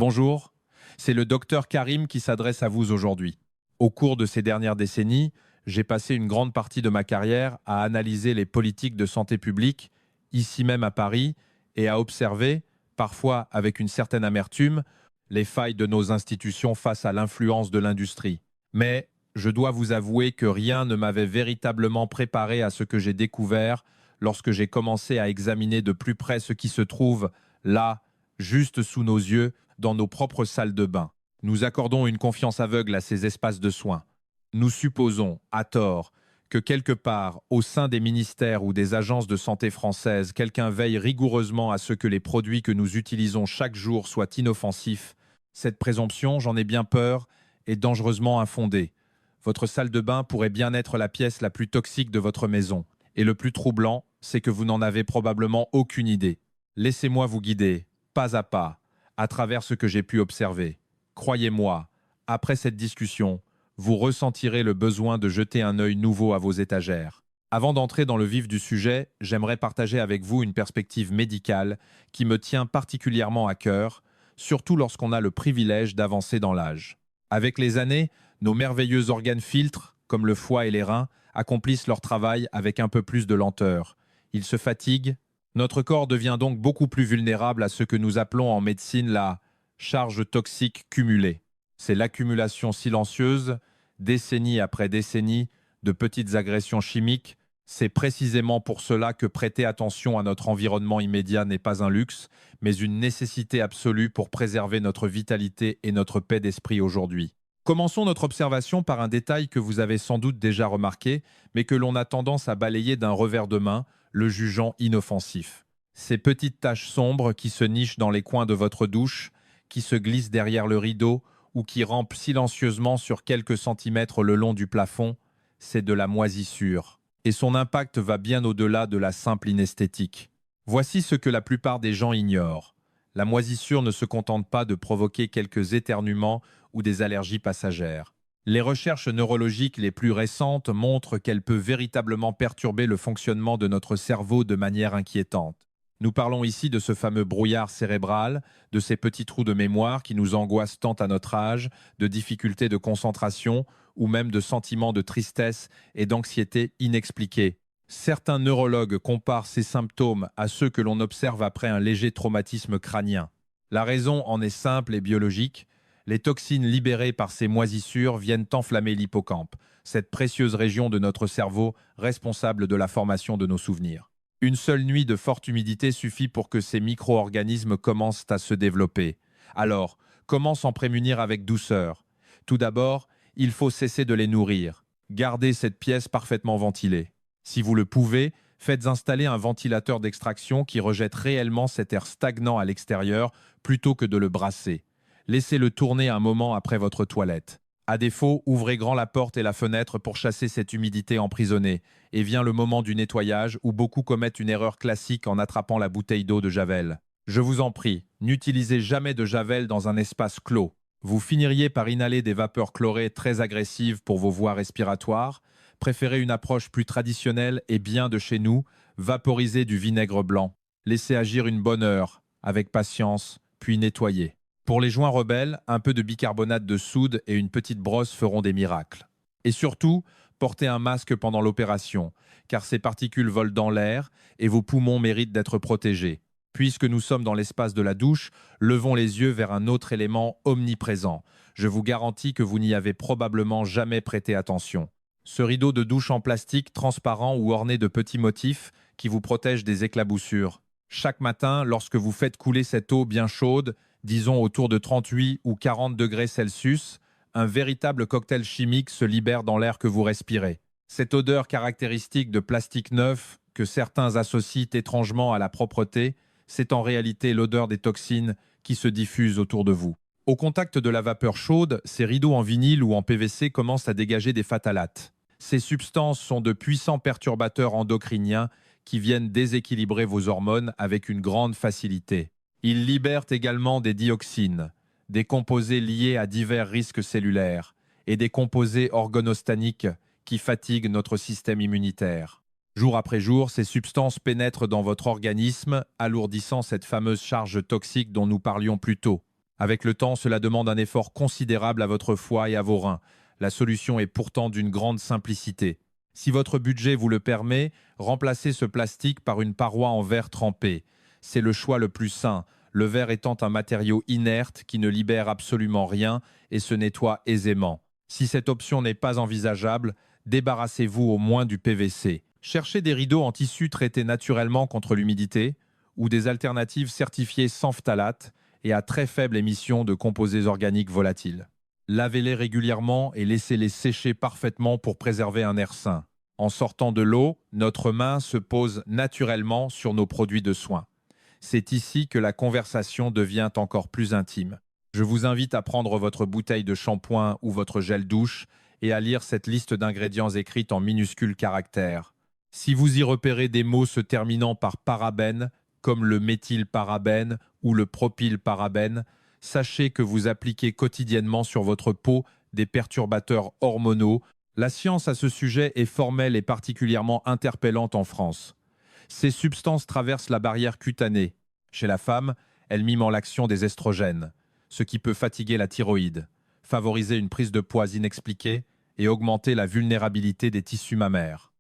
Bonjour, c'est le docteur Karim qui s'adresse à vous aujourd'hui. Au cours de ces dernières décennies, j'ai passé une grande partie de ma carrière à analyser les politiques de santé publique, ici même à Paris, et à observer, parfois avec une certaine amertume, les failles de nos institutions face à l'influence de l'industrie. Mais je dois vous avouer que rien ne m'avait véritablement préparé à ce que j'ai découvert lorsque j'ai commencé à examiner de plus près ce qui se trouve là, juste sous nos yeux, dans nos propres salles de bain. Nous accordons une confiance aveugle à ces espaces de soins. Nous supposons, à tort, que quelque part, au sein des ministères ou des agences de santé françaises, quelqu'un veille rigoureusement à ce que les produits que nous utilisons chaque jour soient inoffensifs. Cette présomption, j'en ai bien peur, est dangereusement infondée. Votre salle de bain pourrait bien être la pièce la plus toxique de votre maison. Et le plus troublant, c'est que vous n'en avez probablement aucune idée. Laissez-moi vous guider, pas à pas, à travers ce que j'ai pu observer. Croyez-moi, après cette discussion, vous ressentirez le besoin de jeter un œil nouveau à vos étagères. Avant d'entrer dans le vif du sujet, j'aimerais partager avec vous une perspective médicale qui me tient particulièrement à cœur, surtout lorsqu'on a le privilège d'avancer dans l'âge. Avec les années, nos merveilleux organes filtres, comme le foie et les reins, accomplissent leur travail avec un peu plus de lenteur. Ils se fatiguent. Notre corps devient donc beaucoup plus vulnérable à ce que nous appelons en médecine la charge toxique cumulée. C'est l'accumulation silencieuse, décennie après décennie, de petites agressions chimiques. C'est précisément pour cela que prêter attention à notre environnement immédiat n'est pas un luxe, mais une nécessité absolue pour préserver notre vitalité et notre paix d'esprit aujourd'hui. Commençons notre observation par un détail que vous avez sans doute déjà remarqué, mais que l'on a tendance à balayer d'un revers de main, le jugeant inoffensif. Ces petites taches sombres qui se nichent dans les coins de votre douche, qui se glissent derrière le rideau ou qui rampent silencieusement sur quelques centimètres le long du plafond, c'est de la moisissure. Et son impact va bien au-delà de la simple inesthétique. Voici ce que la plupart des gens ignorent. La moisissure ne se contente pas de provoquer quelques éternuements ou des allergies passagères. Les recherches neurologiques les plus récentes montrent qu'elle peut véritablement perturber le fonctionnement de notre cerveau de manière inquiétante. Nous parlons ici de ce fameux brouillard cérébral, de ces petits trous de mémoire qui nous angoissent tant à notre âge, de difficultés de concentration ou même de sentiments de tristesse et d'anxiété inexpliqués. Certains neurologues comparent ces symptômes à ceux que l'on observe après un léger traumatisme crânien. La raison en est simple et biologique. Les toxines libérées par ces moisissures viennent enflammer l'hippocampe, cette précieuse région de notre cerveau responsable de la formation de nos souvenirs. Une seule nuit de forte humidité suffit pour que ces micro-organismes commencent à se développer. Alors, comment s'en prémunir avec douceur? Tout d'abord, il faut cesser de les nourrir. Gardez cette pièce parfaitement ventilée. Si vous le pouvez, faites installer un ventilateur d'extraction qui rejette réellement cet air stagnant à l'extérieur plutôt que de le brasser. Laissez-le tourner un moment après votre toilette. À défaut, ouvrez grand la porte et la fenêtre pour chasser cette humidité emprisonnée. Et vient le moment du nettoyage où beaucoup commettent une erreur classique en attrapant la bouteille d'eau de Javel. Je vous en prie, n'utilisez jamais de Javel dans un espace clos. Vous finiriez par inhaler des vapeurs chlorées très agressives pour vos voies respiratoires. Préférez une approche plus traditionnelle et bien de chez nous, vaporisez du vinaigre blanc. Laissez agir une bonne heure, avec patience, puis nettoyez. Pour les joints rebelles, un peu de bicarbonate de soude et une petite brosse feront des miracles. Et surtout, portez un masque pendant l'opération, car ces particules volent dans l'air et vos poumons méritent d'être protégés. Puisque nous sommes dans l'espace de la douche, levons les yeux vers un autre élément omniprésent. Je vous garantis que vous n'y avez probablement jamais prêté attention. Ce rideau de douche en plastique transparent ou orné de petits motifs qui vous protège des éclaboussures. Chaque matin, lorsque vous faites couler cette eau bien chaude, disons autour de 38 ou 40 degrés Celsius, un véritable cocktail chimique se libère dans l'air que vous respirez. Cette odeur caractéristique de plastique neuf, que certains associent étrangement à la propreté, c'est en réalité l'odeur des toxines qui se diffusent autour de vous. Au contact de la vapeur chaude, ces rideaux en vinyle ou en PVC commencent à dégager des phtalates. Ces substances sont de puissants perturbateurs endocriniens qui viennent déséquilibrer vos hormones avec une grande facilité. Ils libèrent également des dioxines, des composés liés à divers risques cellulaires et des composés organostaniques qui fatiguent notre système immunitaire. Jour après jour, ces substances pénètrent dans votre organisme, alourdissant cette fameuse charge toxique dont nous parlions plus tôt. Avec le temps, cela demande un effort considérable à votre foie et à vos reins. La solution est pourtant d'une grande simplicité. Si votre budget vous le permet, remplacez ce plastique par une paroi en verre trempé. C'est le choix le plus sain, le verre étant un matériau inerte qui ne libère absolument rien et se nettoie aisément. Si cette option n'est pas envisageable, débarrassez-vous au moins du PVC. Cherchez des rideaux en tissu traités naturellement contre l'humidité ou des alternatives certifiées sans phtalate et à très faible émission de composés organiques volatiles. Lavez-les régulièrement et laissez-les sécher parfaitement pour préserver un air sain. En sortant de l'eau, notre main se pose naturellement sur nos produits de soins. C'est ici que la conversation devient encore plus intime. Je vous invite à prendre votre bouteille de shampoing ou votre gel douche et à lire cette liste d'ingrédients écrite en minuscules caractères. Si vous y repérez des mots se terminant par parabène, comme le méthylparabène ou le propylparabène, sachez que vous appliquez quotidiennement sur votre peau des perturbateurs hormonaux. La science à ce sujet est formelle et particulièrement interpellante en France. Ces substances traversent la barrière cutanée. Chez la femme, elles miment l'action des estrogènes, ce qui peut fatiguer la thyroïde, favoriser une prise de poids inexpliquée et augmenter la vulnérabilité des tissus mammaires.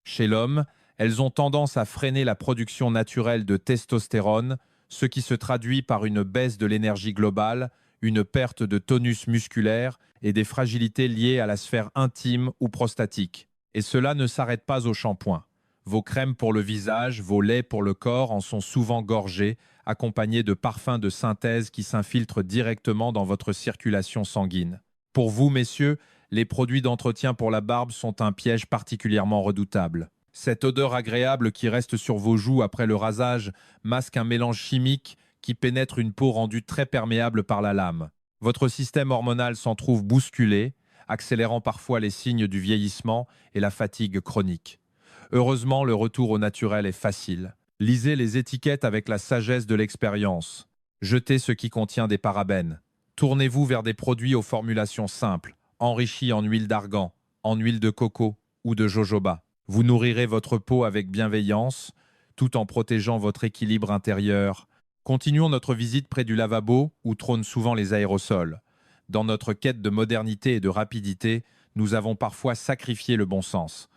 Chez l'homme, elles ont tendance à freiner la production naturelle de testostérone, ce qui se traduit par une baisse de l'énergie globale, une perte de tonus musculaire et des fragilités liées à la sphère intime ou prostatique. Et cela ne s'arrête pas au shampoing. Vos crèmes pour le visage, vos laits pour le corps en sont souvent gorgés, accompagnés de parfums de synthèse qui s'infiltrent directement dans votre circulation sanguine. Pour vous, messieurs, les produits d'entretien pour la barbe sont un piège particulièrement redoutable. Cette odeur agréable qui reste sur vos joues après le rasage masque un mélange chimique qui pénètre une peau rendue très perméable par la lame. Votre système hormonal s'en trouve bousculé, accélérant parfois les signes du vieillissement et la fatigue chronique. Heureusement, le retour au naturel est facile. Lisez les étiquettes avec la sagesse de l'expérience. Jetez ce qui contient des parabènes. Tournez-vous vers des produits aux formulations simples, enrichis en huile d'argan, en huile de coco ou de jojoba. Vous nourrirez votre peau avec bienveillance, tout en protégeant votre équilibre intérieur. Continuons notre visite près du lavabo, où trônent souvent les aérosols. Dans notre quête de modernité et de rapidité, nous avons parfois sacrifié le bon sens.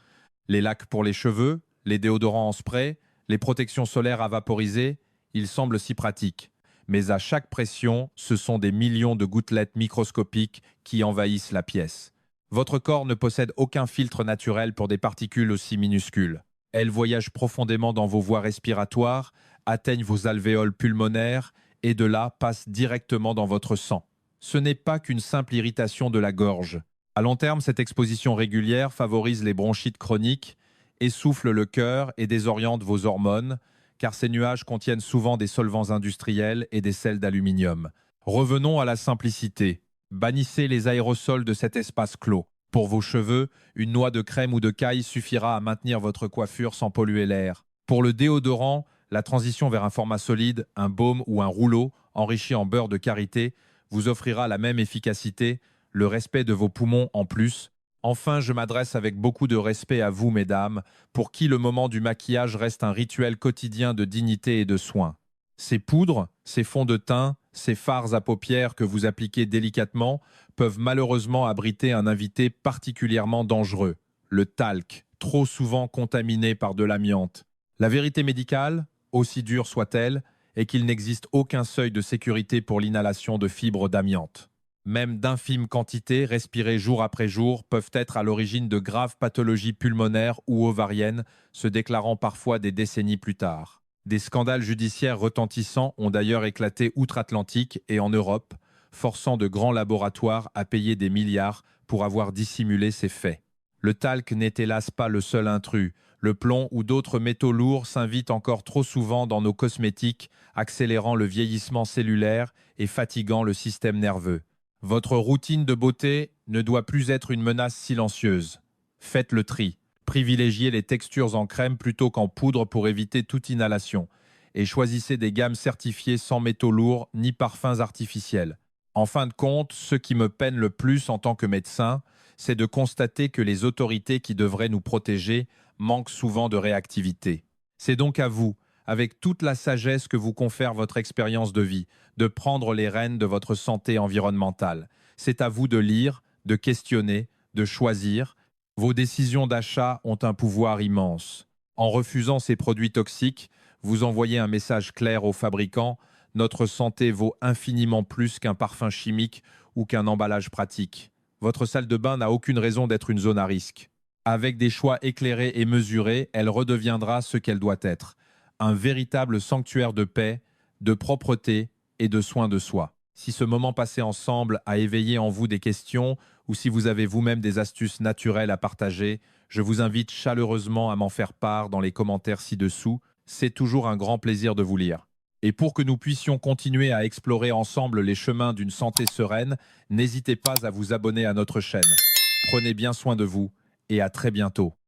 Les lacs pour les cheveux, les déodorants en spray, les protections solaires à vaporiser, ils semblent si pratiques. Mais à chaque pression, ce sont des millions de gouttelettes microscopiques qui envahissent la pièce. Votre corps ne possède aucun filtre naturel pour des particules aussi minuscules. Elles voyagent profondément dans vos voies respiratoires, atteignent vos alvéoles pulmonaires et de là passent directement dans votre sang. Ce n'est pas qu'une simple irritation de la gorge. À long terme, cette exposition régulière favorise les bronchites chroniques, essouffle le cœur et désoriente vos hormones, car ces nuages contiennent souvent des solvants industriels et des sels d'aluminium. Revenons à la simplicité. Bannissez les aérosols de cet espace clos. Pour vos cheveux, une noix de crème ou de caille suffira à maintenir votre coiffure sans polluer l'air. Pour le déodorant, la transition vers un format solide, un baume ou un rouleau enrichi en beurre de karité vous offrira la même efficacité, le respect de vos poumons en plus. Enfin, je m'adresse avec beaucoup de respect à vous, mesdames, pour qui le moment du maquillage reste un rituel quotidien de dignité et de soin. Ces poudres, ces fonds de teint, ces fards à paupières que vous appliquez délicatement peuvent malheureusement abriter un invité particulièrement dangereux, le talc, trop souvent contaminé par de l'amiante. La vérité médicale, aussi dure soit-elle, est qu'il n'existe aucun seuil de sécurité pour l'inhalation de fibres d'amiante. Même d'infimes quantités, respirées jour après jour, peuvent être à l'origine de graves pathologies pulmonaires ou ovariennes, se déclarant parfois des décennies plus tard. Des scandales judiciaires retentissants ont d'ailleurs éclaté outre-Atlantique et en Europe, forçant de grands laboratoires à payer des milliards pour avoir dissimulé ces faits. Le talc n'est hélas pas le seul intrus. Le plomb ou d'autres métaux lourds s'invitent encore trop souvent dans nos cosmétiques, accélérant le vieillissement cellulaire et fatiguant le système nerveux. Votre routine de beauté ne doit plus être une menace silencieuse. Faites le tri. Privilégiez les textures en crème plutôt qu'en poudre pour éviter toute inhalation. Et choisissez des gammes certifiées sans métaux lourds ni parfums artificiels. En fin de compte, ce qui me peine le plus en tant que médecin, c'est de constater que les autorités qui devraient nous protéger manquent souvent de réactivité. C'est donc à vous, avec toute la sagesse que vous confère votre expérience de vie, de prendre les rênes de votre santé environnementale. C'est à vous de lire, de questionner, de choisir. Vos décisions d'achat ont un pouvoir immense. En refusant ces produits toxiques, vous envoyez un message clair aux fabricants: notre santé vaut infiniment plus qu'un parfum chimique ou qu'un emballage pratique. Votre salle de bain n'a aucune raison d'être une zone à risque. Avec des choix éclairés et mesurés, elle redeviendra ce qu'elle doit être: un véritable sanctuaire de paix, de propreté et de soin de soi. Si ce moment passé ensemble a éveillé en vous des questions, ou si vous avez vous-même des astuces naturelles à partager, je vous invite chaleureusement à m'en faire part dans les commentaires ci-dessous. C'est toujours un grand plaisir de vous lire. Et pour que nous puissions continuer à explorer ensemble les chemins d'une santé sereine, n'hésitez pas à vous abonner à notre chaîne. Prenez bien soin de vous et à très bientôt.